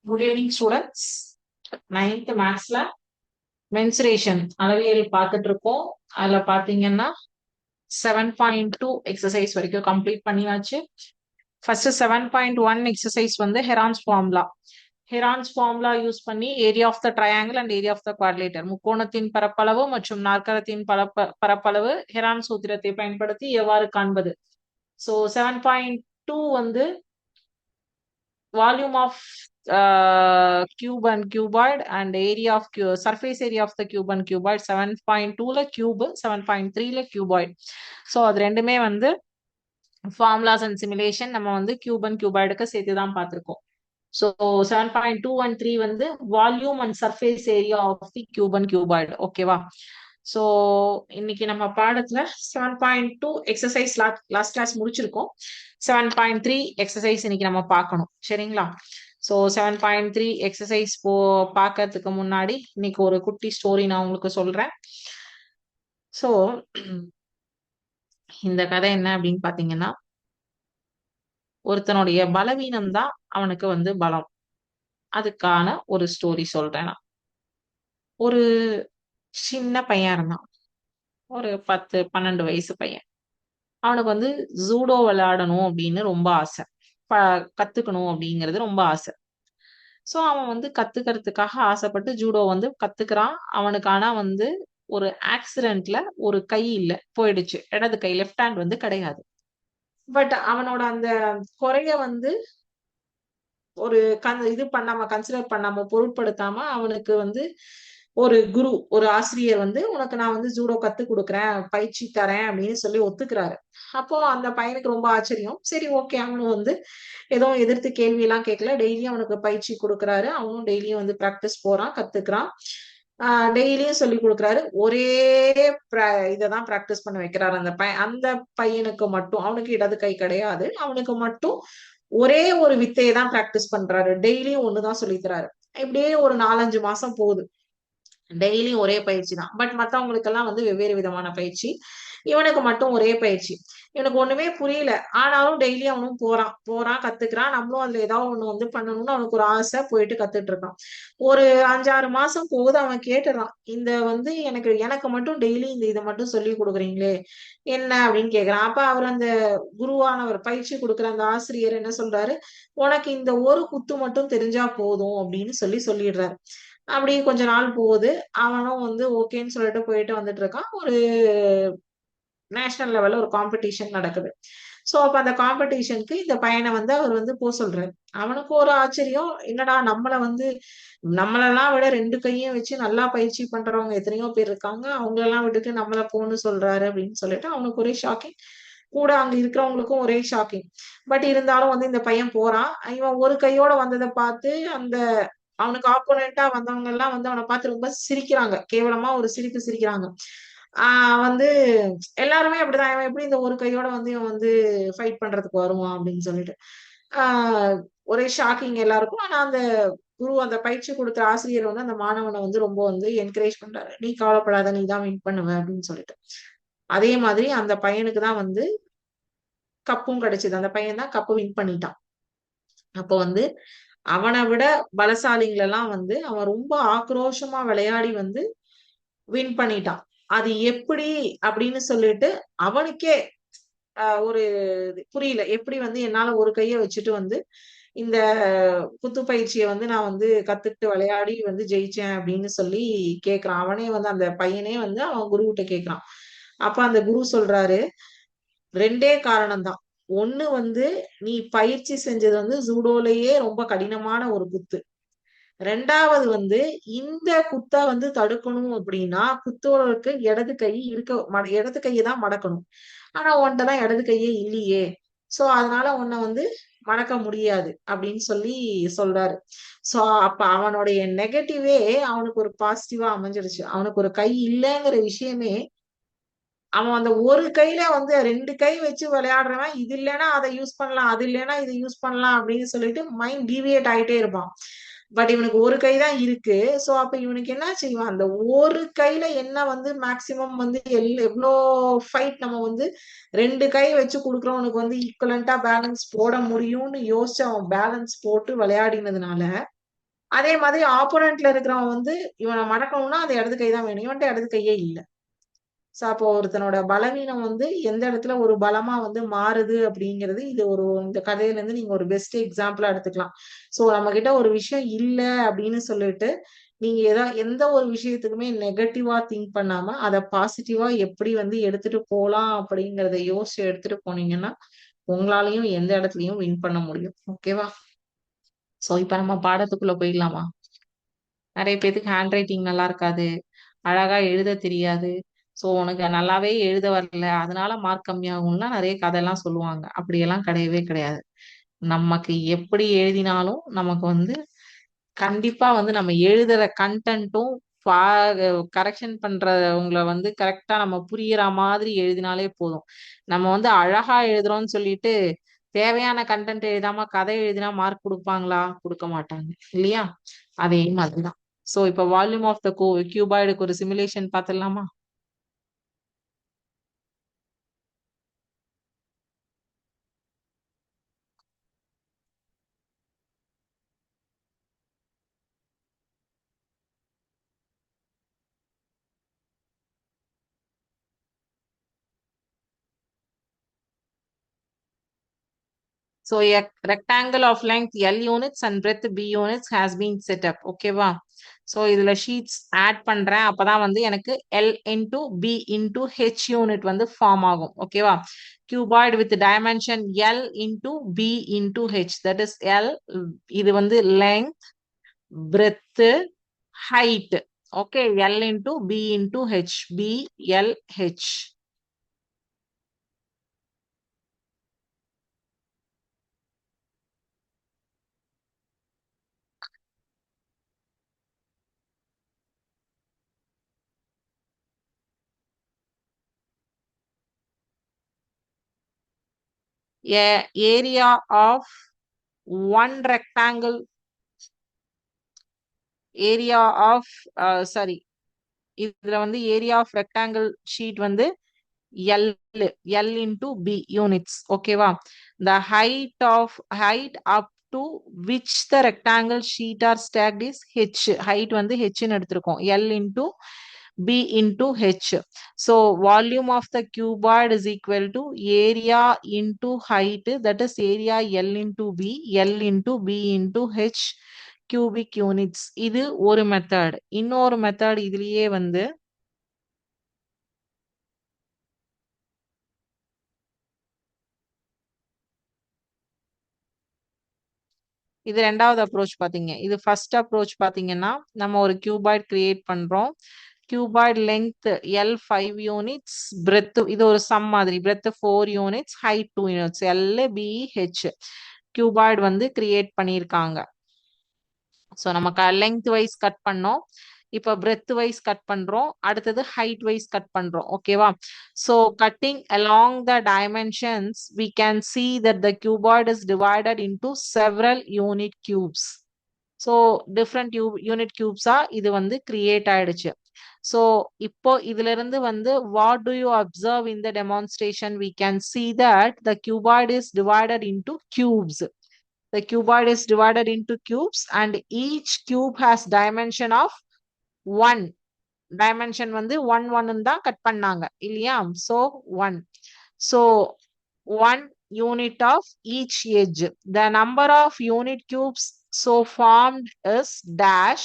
Good evening students. 9th மேத்ஸ்ல mensuration அளவியல் பார்த்துட்டு இருக்கோம். அதுல பாத்தீங்கன்னா 7.2 எக்ஸசைஸ் வரைக்கும் கம்ப்ளீட் பண்ணியாச்சு. ஃபர்ஸ்ட் 7.1 எக்ஸசைஸ் வந்து ஹெரான்ஸ் ஃபார்முலா யூஸ் பண்ணி area of the triangle and area of the quadrilateral, முக்கோணத்தின் பரப்பளவு மற்றும் நாற்கரத்தின் பரப்பளவு ஹெரான் சூத்திரத்தை பயன்படுத்தி எவ்வாறு காண்பது. ஸோ 7.2 வந்து volume of cube and cuboid and area of surface area of the cube and cuboid. 7.2 ல cube, 7.3 ல cuboid. ஸோ அது ரெண்டுமே வந்து ஃபார்முலாஸ் அண்ட் சிமுலேஷன் நம்ம வந்து கியூப் அண்ட் கியூபாய்டுக்கு சேர்த்து தான் பார்த்துருக்கோம். ஸோ 7.2 and 3 வந்து volume and surface area of the cube and cuboid. ஓகேவா? ஸோ இன்னைக்கு நம்ம பாடத்துல 7.2 எக்ஸசைஸ் லாஸ்ட் கிளாஸ் முடிச்சிருக்கோம். 7.3 எக்ஸசைஸ் இன்னைக்கு நம்ம பார்க்கணும். சரிங்களா? ஸோ 7.3 எக்ஸசைஸ் பார்க்கறதுக்கு முன்னாடி இன்னைக்கு ஒரு குட்டி ஸ்டோரி நான் உங்களுக்கு சொல்றேன். ஸோ இந்த கதை என்ன அப்படின்னு பாத்தீங்கன்னா, ஒருத்தனுடைய பலவீனம் தான் அவனுக்கு வந்து பலம். அதுக்கான ஒரு ஸ்டோரி சொல்றேன் நான். ஒரு சின்ன பையன் இருந்தான், ஒரு 10-12 வயசு பையன். அவனுக்கு வந்து ஜூடோ விளையாடணும் அப்படின்னு ரொம்ப ஆசை, கத்துக்கணும் அப்படிங்கிறது ரொம்ப ஆசை. ஸோ அவன் வந்து கத்துக்கிறதுக்காக ஆசைப்பட்டு ஜூடோ வந்து கத்துக்கிறான். அவனுக்கு ஆனா வந்து ஒரு ஆக்சிடென்ட்ல ஒரு கை இல்ல, போயிடுச்சு. இடது கை, லெஃப்ட் ஹேண்ட் வந்து கிடையாது. பட் அவனோட அந்த குறைய வந்து ஒரு இது பண்ணாம, கன்சிடர் பண்ணாம, பொருட்படுத்தாம அவனுக்கு வந்து ஒரு ஆசிரியர் வந்து, உனக்கு நான் வந்து ஜூடோ கத்து கொடுக்குறேன், பயிற்சி தரேன் அப்படின்னு சொல்லி ஒத்துக்கிறாரு. அப்போ அந்த பையனுக்கு ரொம்ப ஆச்சரியம். சரி, ஓகே. அவனும் வந்து எதுவும் எதிர்த்து கேள்வி எல்லாம் கேட்கல. டெய்லியும் அவனுக்கு பயிற்சி கொடுக்குறாரு. அவனும் டெய்லியும் வந்து பிராக்டிஸ் போறான், கத்துக்கிறான். டெய்லியும் சொல்லி கொடுக்குறாரு. ஒரே இததான் பிராக்டிஸ் பண்ண வைக்கிறாரு அந்த பையனுக்கு மட்டும். அவனுக்கு இடது கை கிடையாது. அவனுக்கு மட்டும் ஒரே ஒரு வித்தையை தான் பிராக்டிஸ் பண்றாரு. டெய்லியும் ஒண்ணுதான் சொல்லி தராரு. இப்படியே ஒரு 4-5 மாசம் போகுது. டெய்லி ஒரே பயிற்சி தான். பட் மத்தவங்களுக்கு எல்லாம் வந்து வெவ்வேறு விதமான பயிற்சி. இவனுக்கு மட்டும் ஒரே பயிற்சி. இவனுக்கு ஒண்ணுமே புரியல. ஆனாலும் டெய்லி அவனும் போறான், கத்துக்கிறான். நம்மளும் அதுல ஏதாவது ஒண்ணு வந்து பண்ணணும்னு அவனுக்கு ஒரு ஆசை, போயிட்டு கத்துட்டு இருக்கான். ஒரு 5-6 மாசம் போகுது. அவன் கேட்டுறான், இந்த வந்து எனக்கு மட்டும் டெய்லி இதை மட்டும் சொல்லி கொடுக்குறீங்களே, என்ன அப்படின்னு கேக்குறான். அப்ப அவர் அந்த குருவானவர், பயிற்சி கொடுக்குற அந்த ஆசிரியர் என்ன சொல்றாரு, உனக்கு இந்த ஒரு குத்து மட்டும் தெரிஞ்சா போதும் அப்படின்னு சொல்லிடுறாரு. அப்படி கொஞ்ச நாள் போகுது. அவனும் வந்து ஓகேன்னு சொல்லிட்டு போயிட்டு வந்துட்டு இருக்கான். ஒரு நேஷனல் லெவல்ல ஒரு காம்படிஷன் நடக்குது. சோ அப்ப அந்த காம்படிஷனுக்கு இந்த பையனை வந்து அவர் வந்து சொல்றாரு. அவனுக்கு ஒரு ஆச்சரியம், என்னடா நம்மளெல்லாம் விட 2 கையும் வச்சு நல்லா பயிற்சி பண்றவங்க எத்தனையோ பேர் இருக்காங்க, அவங்களெல்லாம் விட்டுட்டு நம்மள போன்னு சொல்றாரு அப்படின்னு சொல்லிட்டு அவனுக்கு ஒரே ஷாக்கிங். கூட அங்க இருக்கிறவங்களுக்கும் ஒரே ஷாக்கிங். பட் இருந்தாலும் வந்து இந்த பையன் போறான். இவன் ஒரு கையோட வந்ததை பார்த்து அந்த அவனுக்கு ஆப்போனண்டா வந்தவங்க எல்லாம் வந்து அவனை பார்த்து ரொம்ப சிரிக்கிறாங்க. கேவலமா ஒரு சிரிப்பு சிரிக்கிறாங்க. வந்து எல்லாருமே அப்படிதான், இவன் எப்படி இந்த ஒரு கையோட வந்து இவன் வந்து ஃபைட் பண்றதுக்கு வருவான் அப்படின்னு சொல்லிட்டு ஒரே ஷாக்கிங் எல்லாருக்கும். ஆனா அந்த அந்த பயிற்சி கொடுத்த ஆசிரியர் வந்து அந்த மாணவனை வந்து ரொம்ப வந்து என்கரேஜ் பண்றாரு. நீ கவலைப்படாத, நீ தான் வின் பண்ணுவ அப்படின்னு சொல்லிட்டு. அதே மாதிரி அந்த பையனுக்கு தான் வந்து கப்பும் கிடைச்சது. அந்த பையன் தான் கப்பு வின் பண்ணிட்டான். அப்போ வந்து அவனை விட பலசாலிகள் எல்லாம் வந்து அவன் ரொம்ப ஆக்ரோஷமா விளையாடி வந்து வின் பண்ணிட்டான். அது எப்படி அப்படின்னு சொல்லிட்டு அவனுக்கே ஒரு புரியல. எப்படி வந்து என்னால ஒரு கைய வச்சுட்டு வந்து இந்த குத்து பயிற்சியை வந்து நான் வந்து கத்துக்கிட்டு விளையாடி வந்து ஜெயிச்சேன் அப்படின்னு சொல்லி கேக்குறான். அவனே வந்து அந்த பையனே வந்து அவன் குரு கிட்ட கேக்குறான். அப்ப அந்த குரு சொல்றாரு, 2 காரணம் தான். ஒண்ணு வந்து நீ பயிற்சி செஞ்சது வந்து ஜூடோலயே ரொம்ப கடினமான ஒரு குத்து. 2வது வந்து இந்த குத்த வந்து தடுக்கணும் அப்படின்னா குத்தோருக்கு இடது கை இடது கையை தான் மடக்கணும். ஆனா உன்கிட்ட தான் இடது கையே இல்லையே. சோ அதனால உன்னை வந்து மடக்க முடியாது அப்படின்னு சொல்றாரு. சோ அப்ப அவனுடைய நெகட்டிவே அவனுக்கு ஒரு பாசிட்டிவா அமைஞ்சிருச்சு. அவனுக்கு ஒரு கை இல்லைங்கிற விஷயமே, அவன் அந்த ஒரு கையில வந்து 2 கை வச்சு விளையாடுறவன், இது இல்லைன்னா அதை யூஸ் பண்ணலாம், அது இல்லைன்னா இதை யூஸ் பண்ணலாம் அப்படின்னு சொல்லிட்டு மைண்ட் டீவியேட் ஆயிட்டே இருப்பான். பட் இவனுக்கு ஒரு கை தான் இருக்கு. சோ அப்ப இவனுக்கு என்ன செய்வான், அந்த ஒரு கையில என்ன வந்து மேக்சிமம் வந்து எவ்வளோ ஃபைட் நம்ம வந்து 2 கை வச்சு கொடுக்குறவனுக்கு வந்து ஈக்குவலண்டா பேலன்ஸ் போட முடியும்னு யோசிச்சு அவன் பேலன்ஸ் போட்டு விளையாடினதுனால அதே மாதிரி ஆப்போனன்ட்ல இருக்கிறவன் வந்து இவனை மடக்கணும்னா அந்த இடது கை தான் வேணும். இவன்ட்ட இடது கையே இல்ல. சோ அப்போ ஒருத்தனோட பலவீனம் வந்து எந்த இடத்துல ஒரு பலமா வந்து மாறுது அப்படிங்கிறது இது ஒரு இந்த கதையில இருந்து நீங்க ஒரு பெஸ்ட் எக்ஸாம்பிளா எடுத்துக்கலாம். சோ நம்ம கிட்ட ஒரு விஷயம் இல்ல அப்படின்னு சொல்லிட்டு நீங்க எந்த ஒரு விஷயத்துக்குமே நெகட்டிவா திங்க் பண்ணாம அத பாசிட்டிவா எப்படி வந்து எடுத்துட்டு போலாம் அப்படிங்கறத யோசிச்சு எடுத்துட்டு போனீங்கன்னா உங்களாலையும் எந்த இடத்துலயும் வின் பண்ண முடியும். ஓகேவா? சோ இப்ப நம்ம பாடத்துக்குள்ள போயிடலாமா? நிறைய பேத்துக்கு ஹேண்ட் ரைட்டிங் நல்லா இருக்காது. அழகா எழுத தெரியாது. சோ உனக்கு நல்லாவே எழுத வரல. அதனால மார்க் கம்மியாகும்லாம் நிறைய கதையெல்லாம் சொல்லுவாங்க. அப்படியெல்லாம் கிடையவே கிடையாது. நமக்கு எப்படி எழுதினாலும் நமக்கு வந்து கண்டிப்பா வந்து நம்ம எழுதுற கன்டென்ட்டும் கரெக்ஷன் பண்றவங்கள வந்து கரெக்டா நம்ம புரியிற மாதிரி எழுதினாலே போதும். நம்ம வந்து அழகா எழுதுறோம்னு சொல்லிட்டு தேவையான கன்டென்ட் எழுதாம கதை எழுதினா மார்க் கொடுப்பாங்களா? கொடுக்க மாட்டாங்க. இல்லையா? அதே மாதிரிதான். சோ இப்ப வால்யூம் ஆஃப் த கியூபாய்டுக்கு ஒரு சிமுலேஷன் பார்த்துடலாமா? So a rectangle of length L units and breadth B units has been set up. ஓகேவா? So இதுல sheets add பண்றேன். அப்பதான் வந்து எனக்கு L into B into H unit வந்து form ஆகும். ஓகேவா? Cuboid with dimension L into B into H. That is L. இது வந்து length, breadth, height. Okay. L into B into H. B, L, H. Area of one rectangle, area of sorry, இதுல வந்து area of rectangle sheet வந்து L, L into B units. ஓகேவா? The height up to which the rectangle sheet are stacked is H. Height வந்து H ன்னு எடுத்திருக்கோம். L into B into H. So volume of the cuboid is equal to area into height. That is area L into B, L into B into H cubic units. இது ஒரு method. இன்னொரு method இதுலயே வந்து இது ரெண்டாவது approach பாத்தீங்க. இது first approach பாத்தீங்கன்னா நம்ம ஒரு கியூபாய்ட் கிரியேட் பண்றோம். Cuboid length L 5 units, breadth இது ஒரு சம் மாதிரி, breadth 4 units, height 2 units, L B H cuboid வந்து கிரியேட் பண்ணியிருக்காங்க. ஸோ நம்ம லெங்த் வைஸ் கட் பண்ணோம். இப்போ பிரெத் வைஸ் கட் பண்றோம். அடுத்தது ஹைட் வைஸ் கட் பண்றோம். ஓகேவா? So cutting along the dimensions we can see that the cuboid is divided into several unit cubes. So different unit கியூப்ஸா இது வந்து கிரியேட் ஆயிடுச்சு. ஸோ இப்போ இதுல இருந்து வந்து what do you observe in the demonstration? we can see that the cuboid is divided into cubes. The cuboid is divided into cubes and each cube has dimension of 1. Dimension வந்து 1 1 தான் cut பண்ணாங்க இல்லையா? So 1. So 1 unit of each edge. The number of unit cubes so formed is dash,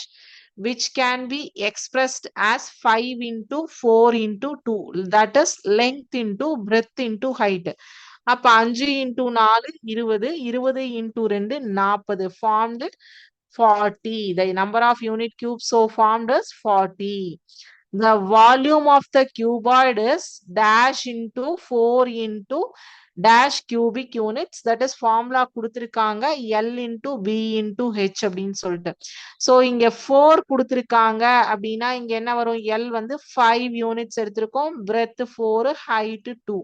which can be expressed as 5 into 4 into 2. That is length into breadth into height. அப்ப 5 into 4 20, 20 into 2 40. Formed 40. The number of unit cubes so formed is 40. The volume of the cuboid is dash into 4 into dash cubic units. That is formula குடுத்திருக்காங்க L into B into H அப்படின்னு சொல்லிட்டு. So இங்க 4 குடுத்திருக்காங்க அப்படின்னா இங்க என்ன வரும்? L வந்து 5 units எடுத்திருக்கோம். Breadth 4, height 2.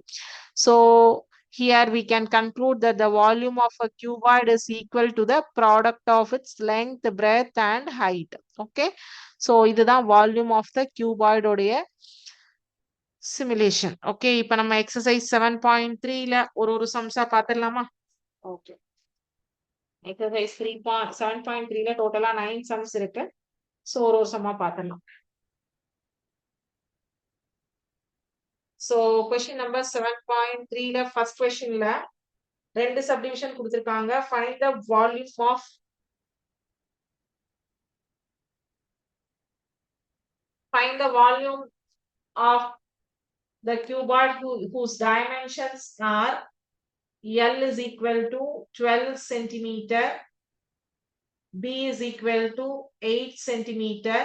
So here we can conclude that the volume of a cuboid is equal to the product of its length, breadth and height. Okay. So இதுதான் volume of the cuboid உடைய simulation. Okay. இப்ப நம்ம exercise 7.3ல ஒரு சம்ஸா பார்த்திடலாமா? Okay. Exercise 7.3ல டோட்டலா 9 sums இருக்கு. So ஒரு சம்மா பார்த்துடலாம். ஸோ கொஸ்டின் நம்பர் 7.3ல ஃபர்ஸ்ட் கொஸ்டின்ல ரெண்டு சப்டிவிஷன் கொடுத்திருக்காங்க. Find the volume of the cuboid whose dimensions are L is equal to 12 centimeter, B is equal to 8 centimeter,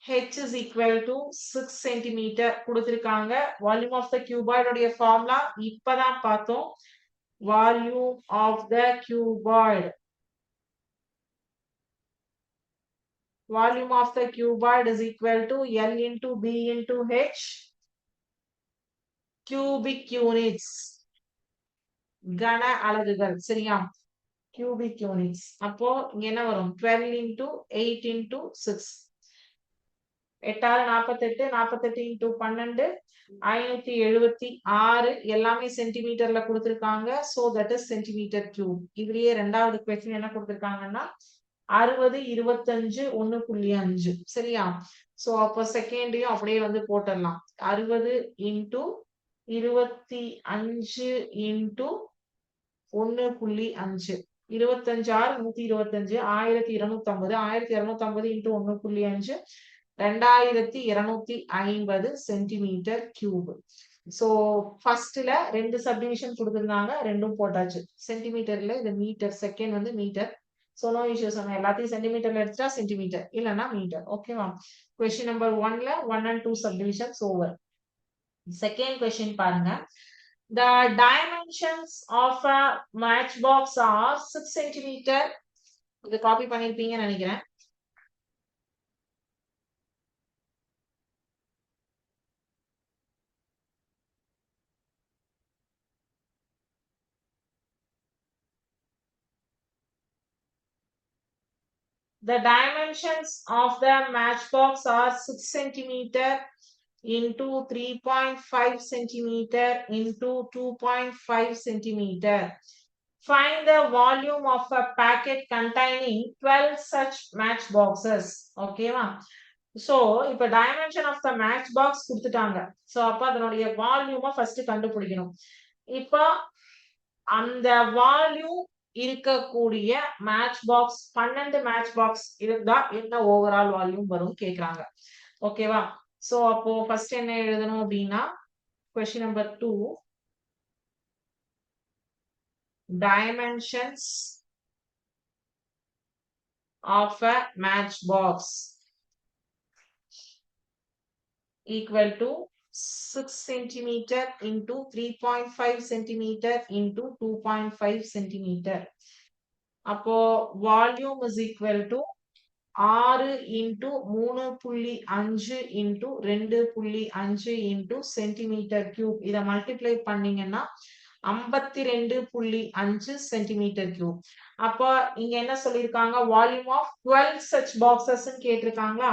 H is equal to 6 centimeter கொடுத்திருக்காங்க. Volume of the cuboid உடைய formula இப்பதான் பார்த்தோம். Volume of the cuboid, volume of the cuboid is equal to L into B into H, cubic units, கன அலகுகள். சரியா? cubic units. அப்போ இங்க என்ன வரும்? 12 into 8 into 6. 8 48, 48 into 12, 576 எல்லாமே சென்டிமீட்டர்ல கொடுத்திருக்காங்க. So that is centimetre cube. இதுலயே ரெண்டாவது क्वेश्चन என்ன கொடுத்திருக்காங்கன்னா 60 25 1.5. சரியா? சோ அப்ப செகண்டையும் அப்படியே வந்து போட்டுடலாம். 60 into 25 into 1.5. 25 125, 1250, 1250 into 1.5, 2250 centimetre cube. So ஃபர்ஸ்ட்ல ரெண்டு சப்டிவிஷன் கொடுத்திருந்தாங்க, ரெண்டும் போட்டாச்சு. சென்டிமீட்டர்ல இது மீட்டர், செகண்ட் வந்து மீட்டர். So no issues. நம்ம எல்லாத்தையும் சென்டிமீட்டர்ல எடுத்துட்டா சென்டிமீட்டர், இல்லனா மீட்டர். ஓகேவா? क्वेश्चन நம்பர் 1ல 1 and 2 subdivisions over. Second question பாருங்க. The dimensions of a matchbox are 6 centimeter. இது காப்பி பண்ணிருப்பீங்கன்னு நினைக்கிறேன். The dimensions of the matchbox are 6 centimeter into 3.5 centimeter into 2.5 centimeter. Find the volume of a packet containing 12 such matchboxes. ஓகேவா? So இப்ப dimension of the match box கொடுத்துட்டாங்க. So அப்ப அதனுடைய வால்யூமை first கண்டுபிடிக்கணும். இப்ப அந்த வால்யூம் இருக்கக்கூடிய மேட்ச் பாக்ஸ் 12 மேட்ச் பாக்ஸ் இருந்தா என்ன ஓவரால் வால்யூம் வரும் கேக்குறாங்க. ஓகேவா? சோ அப்போ ஃபர்ஸ்ட் என்ன எழுதணும் அப்படின்னா question number 2, dimensions of a matchbox equal to 6 centimeter into 3.5 centimeter into 2.5 centimeter. அப்போ volume is equal to 6 into 3.5 into 2.5 into centimeter cube. இத மல்டிப்ளை பண்ணீங்கன்னா 52.5 சென்டிமீட்டர் கியூப். அப்போ இங்க என்ன சொல்லிருக்காங்க? வால்யூம் ஆஃப் 12 such boxes கேட்டிருக்காங்களா?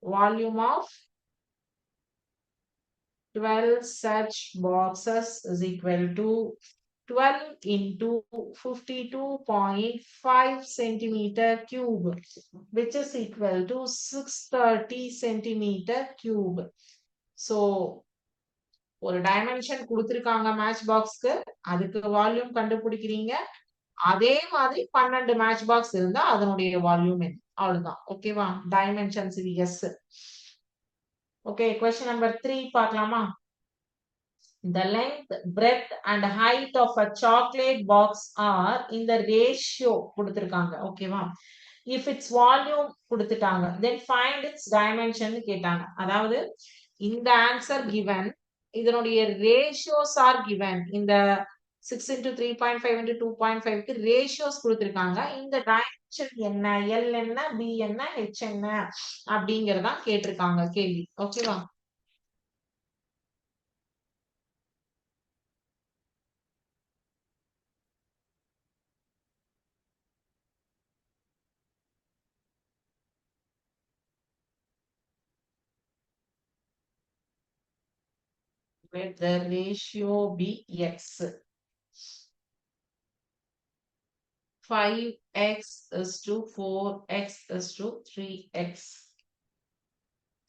Volume of 12 such boxes is equal to 12 into 52.5 centimeter cube, which is equal to 630 centimeter cube. So ஒரு dimension கொடுத்திருக்காங்க match பாக்ஸ்க்கு, அதுக்கு வால்யூம் கண்டுபிடிக்கிறீங்க. அதே மாதிரி 12 மேட்ச் பாக்ஸ் இருந்தா அதனுடைய வால்யூம் என்ன? அவ்வளவுதான். ஓகேவா? டைமென்ஷன்ஸ் இது எஸ். ஓகே, क्वेश्चन நம்பர் 3 பார்க்கலாமா? The length, breadth and height of a chocolate box are in the ratio கொடுத்திருக்காங்க. ஓகேவா? If its volume கொடுத்துட்டாங்க, then find its dimension கேட்டாங்க. அதாவது இந்த ஆன்சர் given, இதனுடைய ratios are given. இந்த 6 into 3.5 into 2.5 க்கு ratios கொடுத்திருக்காங்க. இந்த dimension என்ன, L என்ன, B என்ன, H என்ன அப்படிங்கறதான் கேட்டிருக்காங்க கேள்வி. ஓகேவா? Let the ratio be x. 5x is to 4x is to 3x.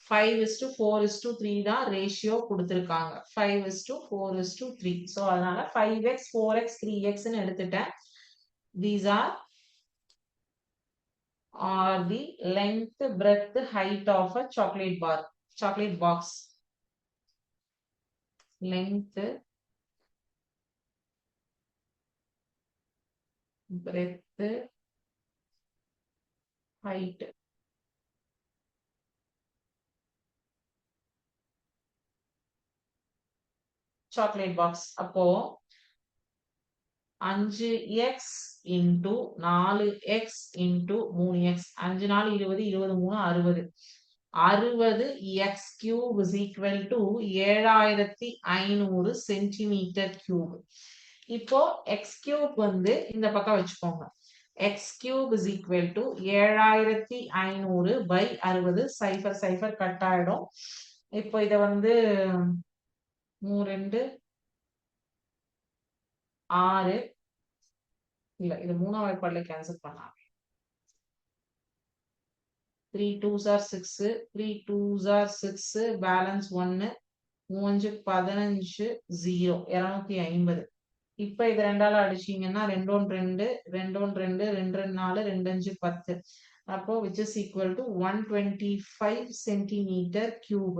5 is to 4 is to 3 தான் ரேஷியோ கொடுத்திருக்காங்க. 5 is to 4 is to 3. So அதனால 5x, 4x, 3x ன்னு எடுத்துட்டேன். These are the length, breadth, height of a chocolate bar, chocolate box. Length, breadth, height. Chocolate box. அப்போ 5x into 4x into 3x. 5 4 20, 23 60. 60x cube is equal to 7500 centimeter cube. இப்போ x cube வந்து இந்த பக்கம் வச்சுக்கோங்க. x cube is equal to 7500 by 60. 0 0 cut ஆயிடும். இப்போ இத வந்து 3 2 6 இல்ல இது மூணாவது பார்ட்ல கேன்சல் பண்ணலாம். 3 2s are 6, 3 2s are 6, balance 1, 3 15 0 250. இப்ப இது ரெண்டால அடிச்சீங்கன்னா 2 1 2 2 1 2 2 2 4 2 5 10. அப்போ which is equal to 125 centimeter cube.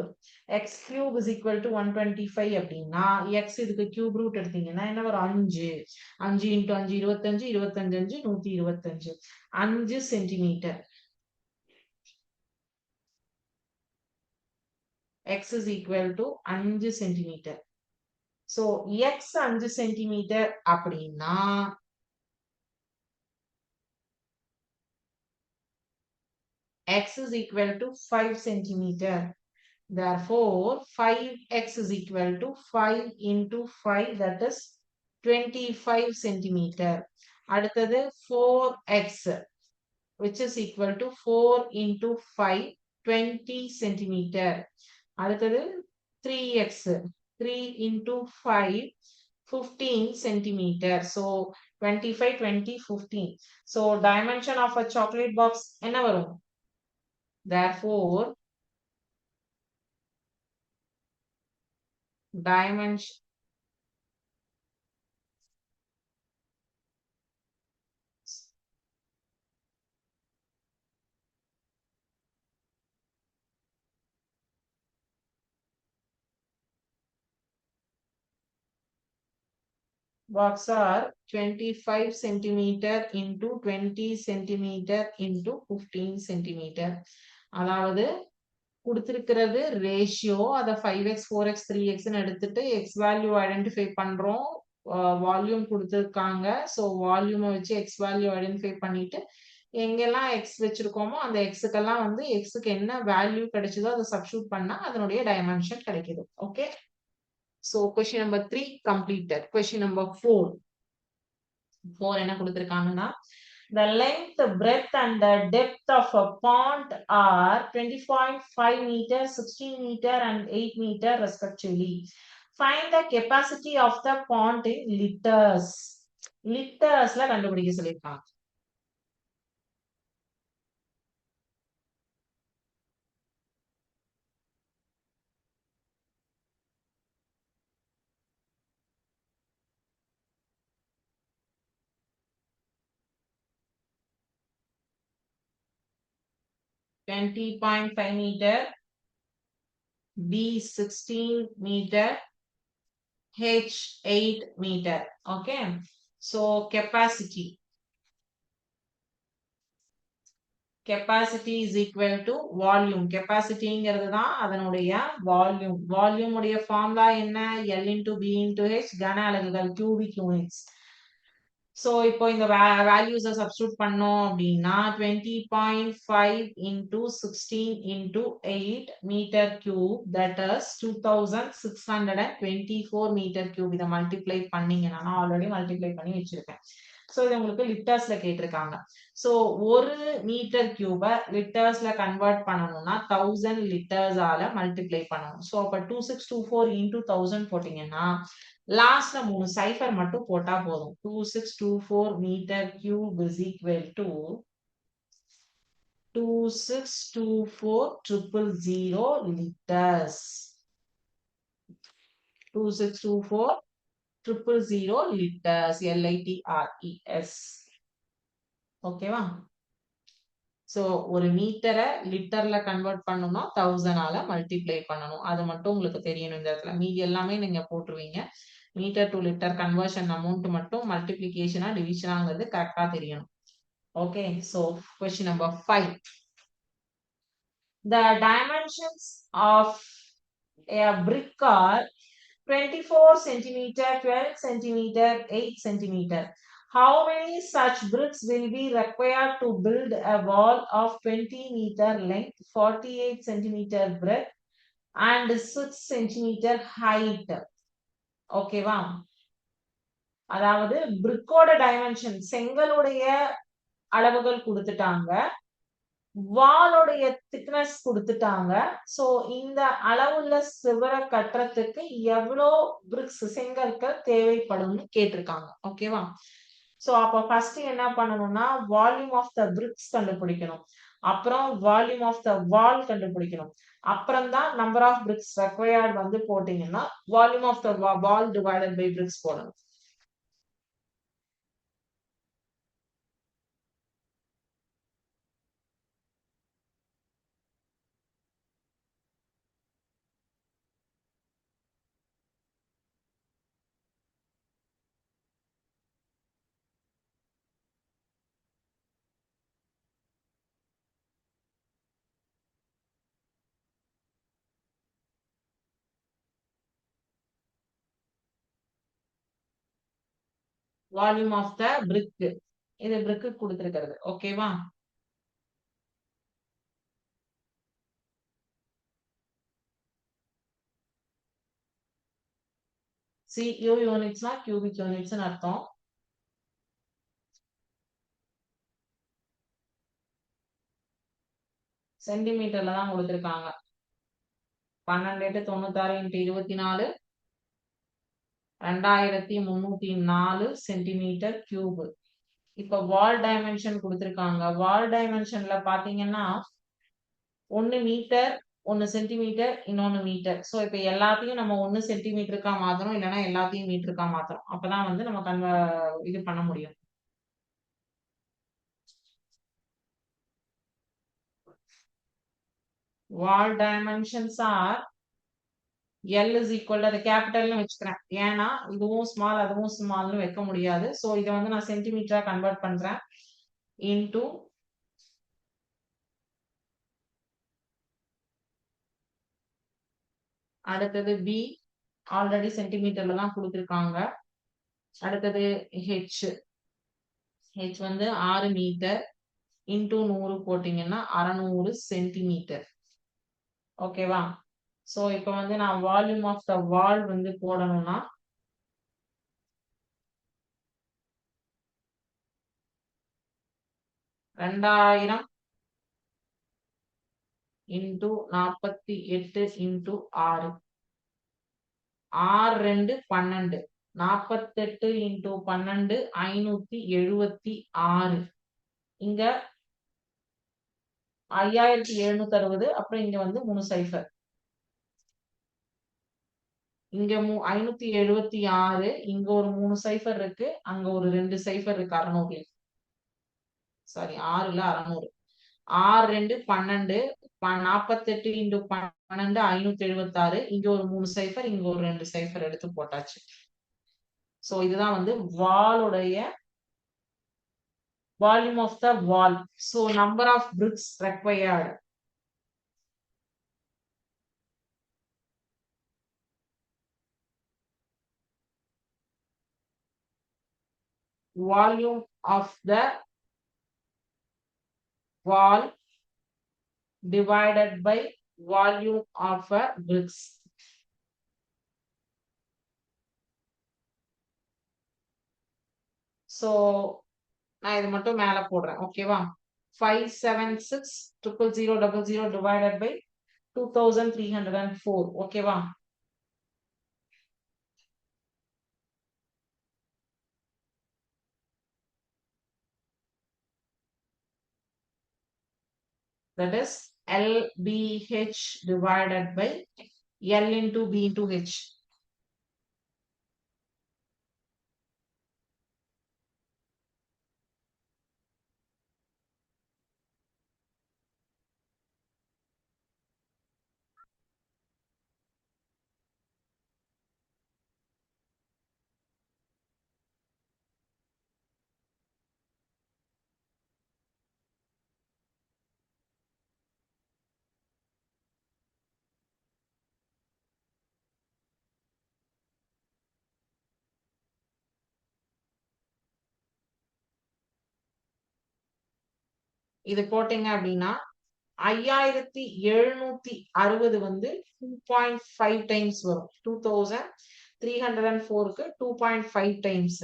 X cube is equal to 125 அப்படின்னா x இதுக்கு cube root எடுத்தீங்கன்னா என்ன வரும்? 5 5 into 5 25 25 5 125 5 centimetre. x is equal to 5 centimetre. So x 5 centimetre அப்படின்னா x is equal to 5 centimeter. Therefore, 5x is equal to 5 into 5, that is 25 centimeter. அடுத்தது 4x, which is equal to 4 into 5, 20 centimeter. அடுத்தது 3x, 3 into 5, 15 centimeter. So 25, 20, 15. So dimension of a chocolate box என்ன வரும்? Therefore, dimension box are 25 centimeter into 20 centimeter into 15 centimeter. அதாவது கொடுத்திருக்கிறது ratio, அதை 5x 4x 3x எடுத்துட்டு x value identify பண்றோம். Volume கொடுத்திருக்காங்க. So வால்யூமை வச்சு x வேல்யூ ஐடென்டிஃபை பண்ணிட்டு எங்கெல்லாம் x வச்சிருக்கோமோ அந்த xக்கெல்லாம் வந்து xக்கு என்ன வேல்யூ கிடைச்சதோ அதை சப்ஸ்டிட்யூட் பண்ணா அதனுடைய டைமென்ஷன் கிடைக்குது. Okay. So question number 3 completed. Question number 4. 4 என்ன கொடுத்திருக்காங்கன்னா the length, breadth and the depth of a pond are 20.5 meter, 16 meter and 8 meter respectively. Find the capacity of the pond in liters. Litersல கண்டுபிடிக்க சொல்லிருக்காங்க. $20.5 meter, B 16 meter, H 8 meter. Okay. So capacity. Capacity is equal to volume. Capacityங்கிறது தான் அதனுடைய volume. Volume உடைய formula என்ன? L into B into H, கன அலகுகள், cubic units. So இப்போ இந்த values substitute பண்ணோம் அப்படின்னா 20.5 into 16 into 8 meter cube, that is 2624 meter cube. இதை மல்டிப்ளை பண்ணீங்கன்னா நான் ஆல்ரெடி மல்டிப்ளை பண்ணி வச்சிருக்கேன். சோ இது உங்களுக்கு லிட்டர்ஸ்ல கேட்டிருக்காங்க. சோ 1 மீட்டர் கியூப லிட்டர்ஸ்ல கன்வெர்ட் பண்ணணும்னா 1000 லிட்டர்ஸ் ஆல மல்டிப்ளை பண்ணணும். சோ அப்ப 2624 into 1000 போட்டீங்கன்னா லாஸ்ட்ல 3 சைஃபர் மட்டும் போட்டா போதும். 2624 metre cube is equal to 2624 liters. 2624 liters. LITRES. ஓகேவா? சோ ஒரு மீட்டரை லிட்டர்ல கன்வெர்ட் பண்ணணும்னா 1000 ஆல மல்டிப்ளை பண்ணணும். அது மட்டும் உங்களுக்கு தெரியணும் இந்த இடத்துல. மீதி எல்லாமே நீங்க போட்டுருவீங்க. Metre to litre conversion amount மட்டும் மல்டிப்ளிகேஷனா டிவிஷனாங்கிறது கரெக்டா தெரியணும். Okay, so question number 5. The dimensions of a brick are 24 centimeter, 12 centimeter, 8 centimeter. How many such bricks will be required to build a wall of 20 meter length, 48 centimeter breadth, and 6 centimeter height? ஓகேவா? அதாவது பிரிக்கோட dimension செங்கலுடைய அளவுகள் கொடுத்துட்டாங்க, வாலோடைய thickness கொடுத்துட்டாங்க. So இந்த அளவுள்ள சுவரை கட்டுறதுக்கு எவ்வளோ பிரிக்ஸ் செங்கற்கள் தேவைப்படும்னு கேட்டிருக்காங்க. ஓகேவா? சோ அப்ப ஃபர்ஸ்ட் என்ன பண்ணணும்னா வால்யூம் ஆஃப் த பிரிக்ஸ் கண்டுபிடிக்கணும். அப்புறம் வால்யூம் ஆஃப் த வால் கண்டுபிடிக்கணும். அப்புறம் தான் நம்பர் ஆஃப் பிரிக்ஸ் ரெக்வயர்ட் வந்து போட்டீங்கன்னா volume of the wall divided by bricks போடணும். வால்யூம் ஆஃப் த பிரிக், இது பிரிக்கு கொடுத்திருக்கிறது. ஓகேவா? CU யூனிட்ஸ்னா கியூபிக் யூனிட்ஸ் அர்த்தம். சென்டிமீட்டர்ல தான் கொடுத்திருக்காங்க. 12×96 × 24 2304 சென்டிமீட்டர் கியூப். இப்ப வால் டைமென்ஷன் கொடுத்திருக்காங்க. வால் டைமென்ஷன்ல பாத்தீங்கன்னா 1 மீட்டர், 1 சென்டிமீட்டர், இன்னொன்னு மீட்டர். சோ இப்ப எல்லாத்தையும் நம்ம 1 சென்டிமீட்டருக்கா மாத்தணும், இல்லைன்னா எல்லாத்தையும் மீட்டருக்கா மாத்தணும். அப்பதான் வந்து நம்ம இது பண்ண முடியும். Wall dimensions are L is equal to, அதை கேபிட்டல்னு வச்சுக்கிறேன். ஏன்னா இதுவும் ஸ்மால் அதுவும் ஸ்மால்னு வைக்க முடியாது. சோ இதை வந்து நான் சென்டிமீட்டரா கன்வெர்ட் பண்றேன். இன்டு அடுத்தது B, ஆல்ரெடி சென்டிமீட்டர்ல தான் கொடுத்திருக்காங்க. அடுத்தது H, H வந்து 6 மீட்டர் இன்டு 100 போட்டீங்கன்னா 600 சென்டிமீட்டர். ஓகேவா? சோ இப்ப வந்து நான் வால்யூம் ஆஃப் த வால் வந்து போடணும்னா 2000 இன்டு 48 இன்டு 6, 6×2 12, 48 இன்டு 12 576. இங்க 5760. அப்புறம் இங்க வந்து 3 சைஃபர். இங்க 576, இங்க ஒரு 3 சைஃபர் இருக்கு, அங்க ஒரு 2 சைஃபர் இருக்கு. 600, சாரி 6 இல்ல 600. 6×2 12, 48 இன்டு 12 576. இங்க ஒரு 3 சைஃபர், இங்க ஒரு 2 சைஃபர் எடுத்து போட்டாச்சு. சோ இதுதான் வந்து வாலுடைய volume of the wall. So number of bricks required. Volume of the wall divided by volume of a bricks. So நான் இது மட்டும் மேல போடுறேன். ஓகேவா? 5760000 divided by 2304. ஓகேவா? That is LBH divided by L into B into H. இது போட்டீங்க அப்படின்னா 5760 வந்து 2.5 டைம்ஸ் வரும். 2304க்கு 2.5 டைம்ஸ்.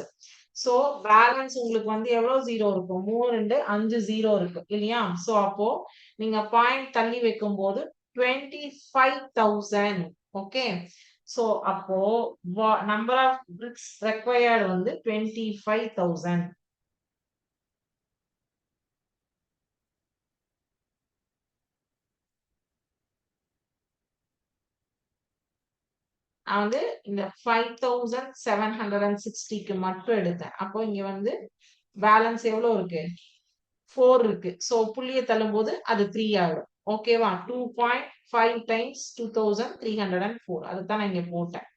சோ பேலன்ஸ் உங்களுக்கு வந்து எவ்வளவு ஜீரோ இருக்கும்? 3 2 5 ஜீரோ இருக்கு இல்லையா? சோ அப்போ நீங்க பாயிண்ட் தள்ளி வைக்கும் போது 25,000. ஓகே. சோ அப்போ நம்பர் ஆஃப் பிரிக்ஸ் ரெக்வயர்டு வந்து 25,000. நான் வந்து இந்த 5760க்கு மட்டும் எடுத்தேன். அப்போ இங்க வந்து பேலன்ஸ் எவ்வளவு இருக்கு? 4 இருக்கு. சோ புள்ளிய தள்ளும்போது அது 3 ஆயிடும். ஓகேவா? 2.5 டைம்ஸ் 2304. அதுதான் நான் இங்க போட்டேன்.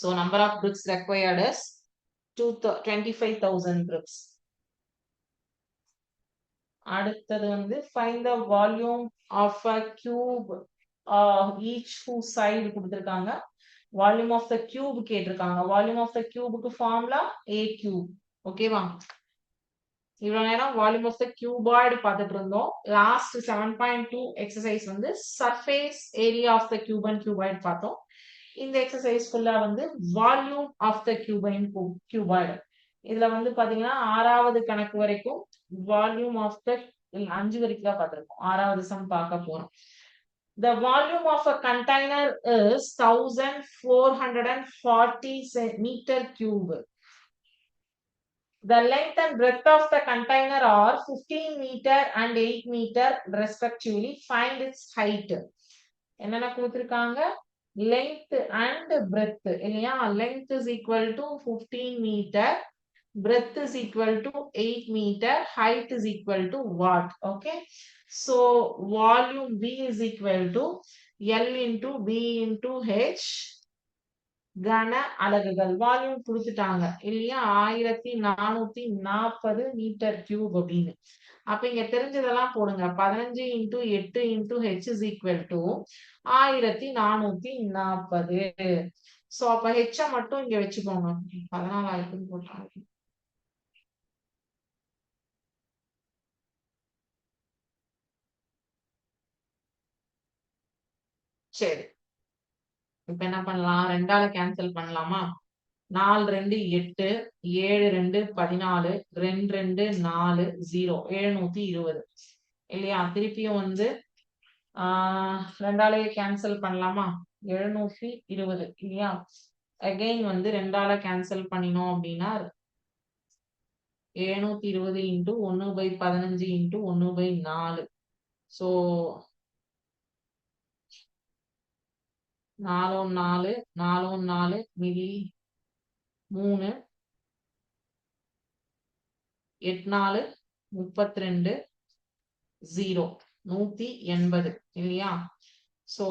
So number of bricks required is 25,000 bricks. அடுத்தது வந்து find the volume of a cube each whose side கொடுத்திருக்காங்க. Volume of the cube கேட்டிருக்காங்க. Volume of the cubeக்கு formula a cube. ஓகேவா? இவ்வளவு நேரம் வால்யூம் ஆஃப் த கியூபாய்டு பார்த்துட்டு இருந்தோம். லாஸ்ட் 7.2 எக்ஸசைஸ் வந்து surface area of the cube and cuboid பார்த்தோம். இந்த எக்ஸசைஸ் ஃபுல்லா வந்து வால்யூம் ஆஃப் த கியூபாய்டு. இதுல வந்து பாத்தீங்கன்னா 6வது கணக்கு வரைக்கும் வால்யூம் ஆஃப் த 5 வரைக்கும் தான் பார்த்திருக்கோம். 6வது சம் பார்க்க போறோம். The volume of a container is 1440 meter cube. The length and breadth of the container are 15 meter and 8 meter respectively. Find its height. என்னென்ன கொடுத்திருக்காங்க? Length and breadth இல்லையா? Length is equal to 15 meter. Breadth is equal to 8 meter. Height is equal to what? Okay. So volume B is equal to L into B into H கன அலகுகள். Volume கொடுத்துட்டாங்க இல்லையா? 1440 metre cube அப்படின்னு. அப்ப இங்க தெரிஞ்சதெல்லாம் போடுங்க. 15 into 8 into H is equal to 1440. So அப்ப H மட்டும் இங்க வச்சுக்கோங்க. 14,000 போட்டாங்க. சரி, இப்ப என்ன பண்ணலாம்? 2ஆல கேன்சல் பண்ணலாமா? 4 2 8 7 2 14 2 2 4 0 720 இல்லையா? திருப்பியும் வந்து 2ஆலேயே கேன்சல் பண்ணலாமா? 720 இல்லையா? அகைன் வந்து 2ஆல கேன்சல் பண்ணினோம் அப்படின்னா 720 இன்டூ 1/15 இன்டூ 1/4. ஸோ 4 4 4 4 மீதி 3 8 4 32 0 180 இல்லையா? சோ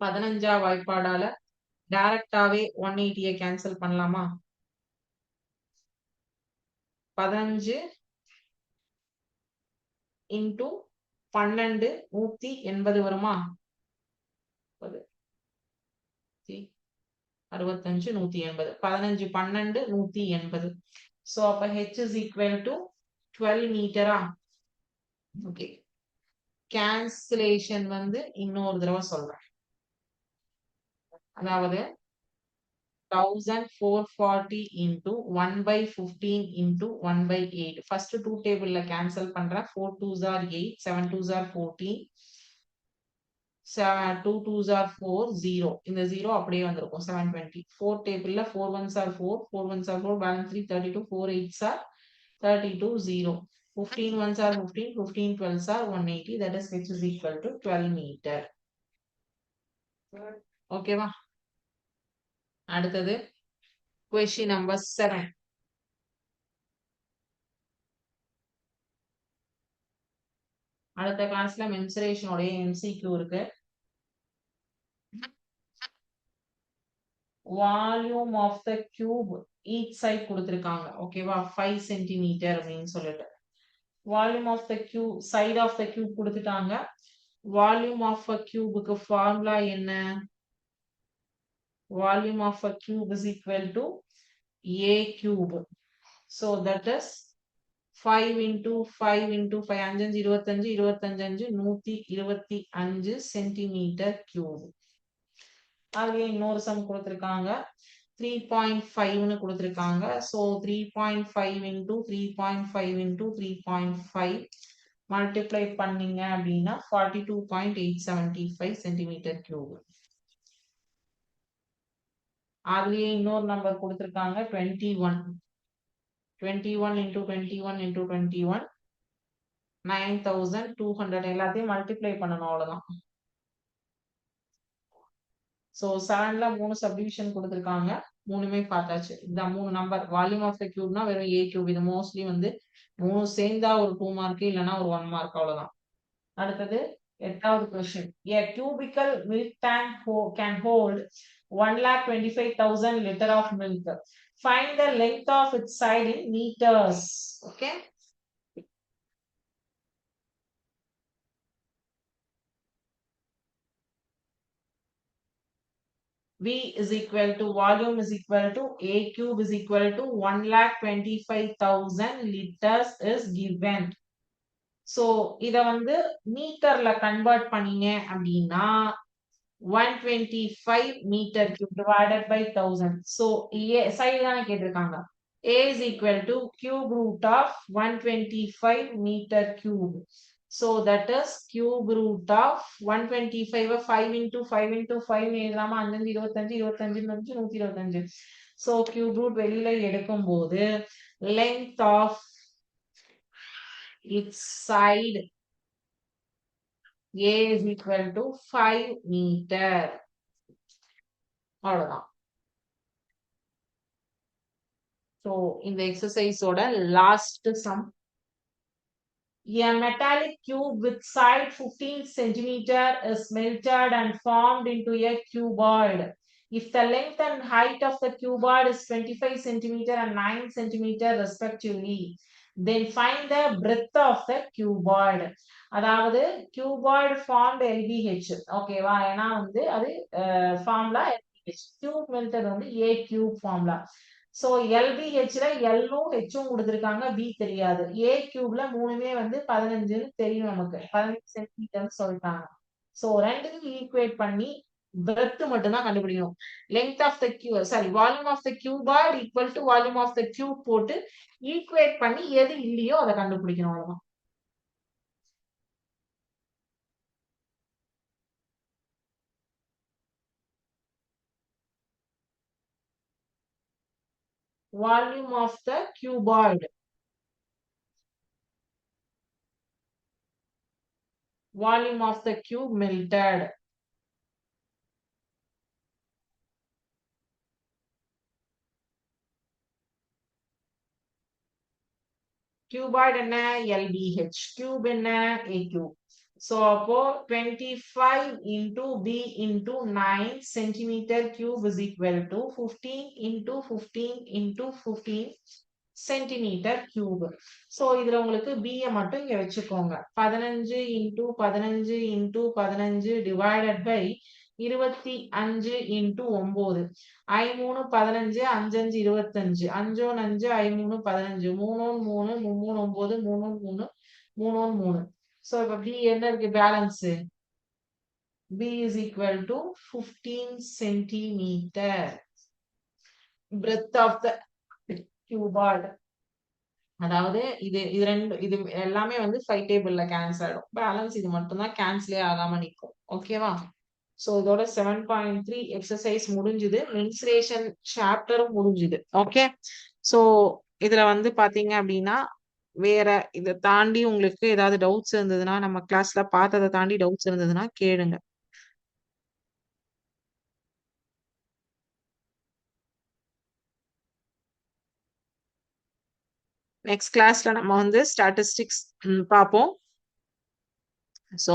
15 வாய்ப்பாடால டைரக்டாவே 180 கேன்சல் பண்ணலாமா? 15 இன்டூ 12 180 வருமா? 65 180 15 12 180. சோ அப்ப H is equal to 12 மீட்டரா? ஓகே. கேன்சலேஷன் வந்து இன்னொரு தடவை சொல்றேன். அதாவது 1440 into 1 by 15 into 1 by 8. First two table cancel பண்றேன். 4 2s are 8, 7 2s are 14, 2 2s are 4, 0. இந்த 0 அப்படியே வந்திருக்கும் 720. 4 டேபிள்ல 4 1s are 4, 4 1s are 4, balance 3 32, 4 8s are 32, 0. 15 1s are 15, 15 12s are 180. That is which is equal to 12 meter. ஓகேவா? அடுத்தது question number 7. அடுத்த கிளாஸ்ல mensuration உடைய MCQ இருக்கு. Volume of the cube each side கொடுத்திருக்காங்க. ஓகேவா? 5 சென்டிமீட்டர் அப்படின்னு சொல்லிட்டு volume of the cube side of the cube கொடுத்துட்டாங்க. வால்யூம் ஆஃப் அ கியூபுக்கு ஃபார்முலா என்ன? Volume of a cube is equal to a cube. So that is 5 into 5 into 5 5 25 25 125 centimetre cube. அதுலயே இன்னொரு some கொடுத்திருக்காங்க. 3.5 கொடுத்திருக்காங்க. So 3.5 into 3.5 into 3.5 மல்டிப்ளை பண்ணீங்க அப்படின்னா 42.875 centimetre cube. அதுலயே இன்னொரு நம்பர் கொடுத்திருக்காங்க 21. 21 into 21 into 21 9200. எல்லாத்தையும் மல்டிப்ளை பண்ணணும், அவ்வளவுதான். சோ 7ல 3 சப்டிவிஷன் கொடுத்திருக்காங்க. மூணுமே பார்த்தாச்சு. இந்த மூணு நம்பர் வால்யூம் ஆஃப் த கியூப்னா வெறும் a கியூப். இது மோஸ்ட்லி வந்து மூணு சேர்ந்தா ஒரு 2 மார்க் இல்லனா ஒரு 1 மார்க், அவ்வளவுதான். அடுத்தது 8வது question. A cubical milk tank can hold 1,25,000 liter of milk. Find the length of its side in meters. Okay. V is equal to volume is equal to A cube is equal to 1,25,000 liters is given. So இத வந்து மீட்டர்ல convert பண்ணீங்க அப்படின்னா 125 meter cube divided by 1000. So side தானே கேட்டிருக்காங்க. A is equal to cube root of 125 meter cube. So that is cube root of 125 5 into 5 into 5 எழுதலாமா? 5 25 25 125. So cube root வெளியில எடுக்கும் போது length of its side A is equal to 5 meter. அவ்வளவுதான். So இந்த exercise ஓட last sum. A metallic cube with side 15 centimeter is melted and formed into a cuboid. If the length and height of the cuboid is 25 centimeter and 9 centimeter respectively, then find the breadth of the cuboid. அதாவது cuboid formed LBH. ஓகேவா? ஏன்னா வந்து அது formula LBH. Cube melted வந்து A cube formula. So LBHல Lலும் Hம் கொடுத்திருக்காங்க, B தெரியாது. A கியூப்ல மூணுமே வந்து 15 தெரியும் நமக்கு. 15 சென்டிமீட்டர் சொல்லிட்டாங்க. சோ ரெண்டுக்கும் ஈக்குவேட் பண்ணி பிரெத் மட்டும் தான் கண்டுபிடிக்கணும். Length of the cube sorry volume of the cuboid equal to volume of the cube போட்டு ஈக்குவேட் பண்ணி எது இல்லையோ அதை கண்டுபிடிக்கணும், அவ்வளவுதான். Volume of the cuboid. Volume of the cube melted. Cuboid என்ன? LBH. Cube என்ன? A cube. So அப்போ 25 into B into 9 centimeter cube is equal to 15 into 15 into 15 centimetre cube. So இதுல உங்களுக்கு B மட்டும் இங்க வச்சுக்கோங்க. 15 into 15 into 15 divided by 25 into 9. 5 3 15 5 5 25 5 5 5 3 15 3 3 3 9 3 3 3 3. So இப்ப B என்ன இருக்கு balance? B is equal to 15 centimeter. Breadth of the cuboid. அதாவது இது ரெண்டு இது எல்லாமே வந்து 5 டேபிள்ல கேன்சல் ஆயிடும். பேலன்ஸ் இது மட்டும் தான் கேன்சலே ஆகாம நிக்கும். ஓகேவா? சோ இதோட 7.3 எக்ஸர்சைஸ் முடிஞ்சுது. மென்சுரேஷன் சாப்டரும் முடிஞ்சுது. ஓகே. சோ இதுல வந்து பாத்தீங்க அப்படின்னா வேற இத தாண்டி உங்களுக்கு ஏதாவது டவுட்ஸ் இருந்ததுன்னா நம்ம கிளாஸ்ல பார்த்தத தாண்டி டவுட்ஸ் இருந்ததுன்னா கேளுங்க. நெக்ஸ்ட் கிளாஸ்ல நம்ம வந்து ஸ்டாட்டிஸ்டிக்ஸ் பார்ப்போம். சோ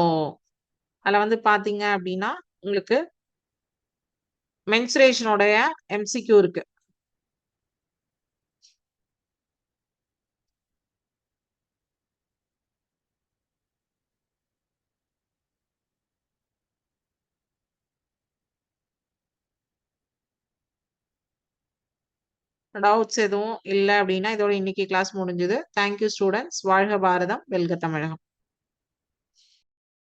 அதுல வந்து பாத்தீங்க அப்படின்னா உங்களுக்கு மென்சுரேஷனோடைய எம்சிக்யூ இருக்கு. டவுட்ஸ் எதுவும் இல்ல அப்படின்னா இதோட இன்னைக்கு கிளாஸ் முடிஞ்சது. Thank you students. வாழ்க பாரதம், வெல்க தமிழகம்.